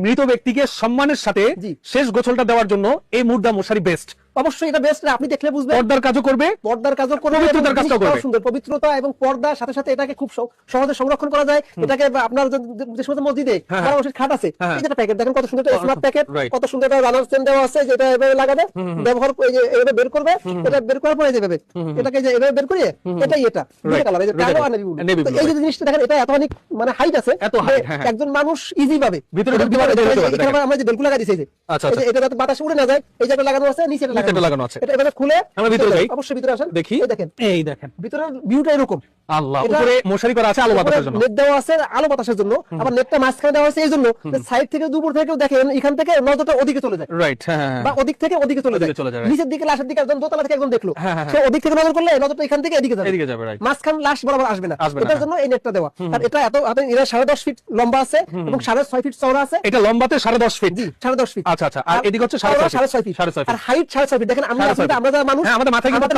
মৃত ব্যক্তিকে সম্মানের সাথে শেষ গোসলটা দেওয়ার জন্য এই মুর্দা মশারি বেস্ট। অবশ্যই এটা বেস্ট, আপনি দেখলে বুঝবেন। পর্দার কাজও করবে, পর্দার কাজও করবে, পবিত্রতার কাজও করবে। সুন্দর পবিত্রতা এবং পর্দার সাথে সাথে এটাকে খুব সহজে সংরক্ষণ করা যায়। এটাকে আপনার যে সমস্ত মসজিদে মানুষের খাট আছে, এই যে প্যাকেট দেখেন কত সুন্দর একটা স্মার্ট প্যাকেট, কত সুন্দর একটা রানার স্ট্যান্ড দেওয়া আছে, যেটা এভাবে লাগাবে, ব্যবহার করে এভাবে বের করবে, এটা বের করার পরে যেভাবে এটাকে যে এভাবে বের করিয়ে এটাই এটা দুটো কালার, এই যে কালো আর নেভি ব্লু। এই যে জিনিসটা দেখেন, এটা এত অনেক মানে হাইট আছে, একজন মানুষ ইজি ভাবে ভিতরে ঢুকতে পারে। আমরা যে বেলকুলা লাগাই দিয়েছি, এটা যাতে বাতাস উড়ে না যায়, এই জায়গাটা লাগানো আছে, নিচে লাগানো আছে। এটা এভাবে খুলে আমরা ভিতরে যাই, অবশ্যই ভিতরে আসেন, দেখি। এই দেখেন ভিতরের ভিউটা এরকম। আল্লাহ, উপরে মশারি করা আছে আলো বাতাসের জন্য, নেট দেওয়া আছে আলো বাতাসের জন্য, আবার নেটটা মাঝখানে দেওয়া আছে এই জন্য সাইড থেকে দুপুর থেকে দেখেন এখান থেকে নজরটা ওদিকে চলে যায়, রাইট, বা ওদিক থেকে ওদিকে চলে যায়, নিচের দিকে লাশের দিকে একদম দোতলা থেকে একদম দেখলো, সে ওদিক থেকে নজর করলে নজরটা এখান থেকে এদিকে যাবে, মাঝখান লাশ বরাবর আসবে না। এটার জন্য এই নেটটা দেওয়া। আর এটা এত এরা 10.5 ফিট লম্বা আছে এবং 6.5 ফিট চওড়া আছে। এটা লম্বাতে 10.5 ফিট। জি 10.5 ফিট। আচ্ছা আচ্ছা, আর এদিকে হচ্ছে 6.5 ফিট। আর হাইট 6.5 ফিট। দেখেন আমরা যারা মানুষ আমাদের মাথায় কিন্তু